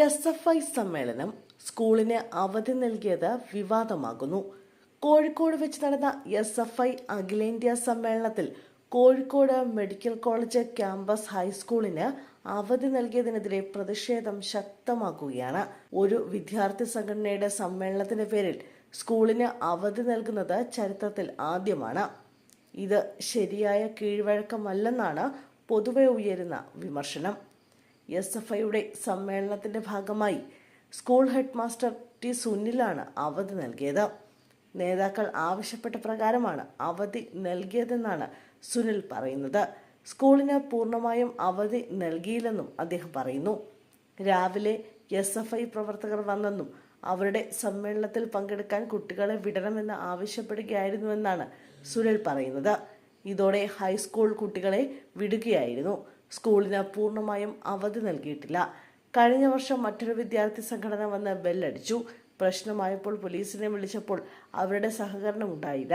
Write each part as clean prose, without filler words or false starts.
SFI സമ്മേളനം സ്കൂളിന് അവധി നൽകിയത് വിവാദമാകുന്നു. കോഴിക്കോട് വെച്ച് നടന്ന SFI അഖിലേന്ത്യാ സമ്മേളനത്തിൽ കോഴിക്കോട് മെഡിക്കൽ കോളേജ് ക്യാമ്പസ് ഹൈസ്കൂളിന് അവധി നൽകിയതിനെതിരെ പ്രതിഷേധം ശക്തമാക്കുകയാണ്. ഒരു വിദ്യാർത്ഥി സംഘടനയുടെ സമ്മേളനത്തിന്റെ പേരിൽ സ്കൂളിന് അവധി നൽകുന്നത് ചരിത്രത്തിൽ ആദ്യമാണ്. ഇത് ശരിയായ കീഴ്വഴക്കമല്ലെന്നാണ് പൊതുവെ ഉയരുന്ന വിമർശനം. SFIയുടെ സമ്മേളനത്തിന്റെ ഭാഗമായി സ്കൂൾ ഹെഡ് മാസ്റ്റർ ടി സുനിലാണ് അവധി നൽകിയത്. നേതാക്കൾ ആവശ്യപ്പെട്ട പ്രകാരമാണ് അവധി നൽകിയതെന്നാണ് സുനിൽ പറയുന്നത്. സ്കൂളിന് പൂർണ്ണമായും അവധി നൽകിയില്ലെന്നും അദ്ദേഹം പറയുന്നു. രാവിലെ SFI പ്രവർത്തകർ വന്നെന്നും അവരുടെ സമ്മേളനത്തിൽ പങ്കെടുക്കാൻ കുട്ടികളെ വിടണമെന്ന് ആവശ്യപ്പെടുകയായിരുന്നുവെന്നാണ് സുനിൽ പറയുന്നത്. ഇതോടെ ഹൈസ്കൂൾ കുട്ടികളെ വിടുകയായിരുന്നു. സ്കൂളിന് പൂർണ്ണമായും അവധി നൽകിയിട്ടില്ല. കഴിഞ്ഞ വർഷം മറ്റൊരു വിദ്യാർത്ഥി സംഘടന വന്ന് ബെല്ലടിച്ചു. പ്രശ്നമായപ്പോൾ പോലീസിനെ വിളിച്ചപ്പോൾ അവരുടെ സഹകരണം ഉണ്ടായില്ല.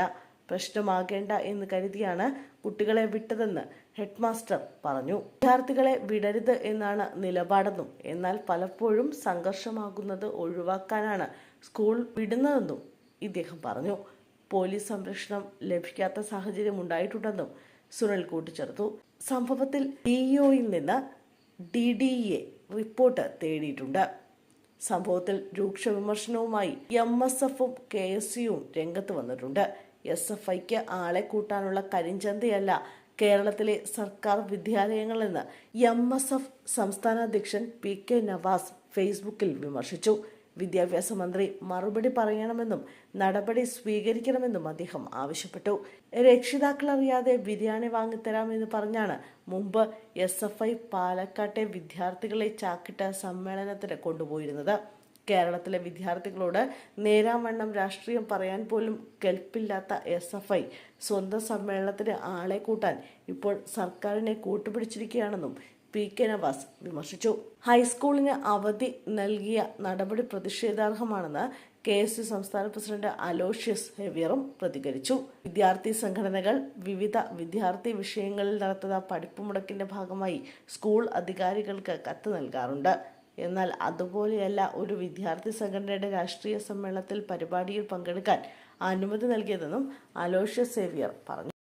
പ്രശ്നമാകേണ്ട എന്ന് കരുതിയാണ് കുട്ടികളെ വിട്ടതെന്ന് ഹെഡ് മാസ്റ്റർ പറഞ്ഞു. വിദ്യാർത്ഥികളെ വിടരുത് എന്നാണ് നിലപാടെന്നും എന്നാൽ പലപ്പോഴും സംഘർഷമാകുന്നത് ഒഴിവാക്കാനാണ് സ്കൂൾ വിടുന്നതെന്നും ഇദ്ദേഹം പറഞ്ഞു. പോലീസ് സംരക്ഷണം ലഭിക്കാത്ത സാഹചര്യം ഉണ്ടായിട്ടുണ്ടെന്നും സുനിൽ കൂട്ടിച്ചേർത്തു. സംഭവത്തിൽ DEOയിൽ നിന്ന് DDE റിപ്പോർട്ട് തേടിയിട്ടുണ്ട്. സംഭവത്തിൽ രൂക്ഷ വിമർശനവുമായി MSFും KSUവും രംഗത്ത് വന്നിട്ടുണ്ട്. SFIക്ക് ആളെ കൂട്ടാനുള്ള കരിഞ്ചന്തയല്ല കേരളത്തിലെ സർക്കാർ വിദ്യാലയങ്ങളെന്ന് MSF സംസ്ഥാന അധ്യക്ഷൻ PK നവാസ് ഫേസ്ബുക്കിൽ വിമർശിച്ചു. വിദ്യാഭ്യാസ മന്ത്രി മറുപടി പറയണമെന്നും നടപടി സ്വീകരിക്കണമെന്നും അദ്ദേഹം ആവശ്യപ്പെട്ടു. രക്ഷിതാക്കൾ അറിയാതെ ബിരിയാണി വാങ്ങിത്തരാമെന്ന് പറഞ്ഞാണ് മുമ്പ് SFI പാലക്കാട്ടെ വിദ്യാർത്ഥികളെ ചാക്കിട്ട് സമ്മേളനത്തിന് കൊണ്ടുപോയിരുന്നത്. കേരളത്തിലെ വിദ്യാർത്ഥികളോട് നേരാവണ്ണം രാഷ്ട്രീയം പറയാൻ പോലും കെൽപ്പില്ലാത്ത SFI സ്വന്തം സമ്മേളനത്തിന് ആളെ കൂട്ടാൻ ഇപ്പോൾ സർക്കാരിനെ കൂട്ടുപിടിച്ചിരിക്കുകയാണെന്നും PK നവാസ് വിമർശിച്ചു. ഹൈസ്കൂളിന് അവധി നൽകിയ നടപടി പ്രതിഷേധാർഹമാണെന്ന് KSU സംസ്ഥാന പ്രസിഡന്റ് അലോഷ്യസ് ഹെവിയറും പ്രതികരിച്ചു. വിദ്യാർത്ഥി സംഘടനകൾ വിവിധ വിദ്യാർത്ഥി വിഷയങ്ങളിൽ നടത്തുന്ന പഠിപ്പുമുടക്കിന്റെ ഭാഗമായി സ്കൂൾ അധികാരികൾക്ക് കത്ത് നൽകാറുണ്ട്. എന്നാൽ അതുപോലെയല്ല ഒരു വിദ്യാർത്ഥി സംഘടനയുടെ രാഷ്ട്രീയ സമ്മേളനത്തിൽ പരിപാടിയിൽ പങ്കെടുക്കാൻ അനുമതി നൽകിയതെന്നും അലോഷ്യസ് ഹെവിയർ പറഞ്ഞു.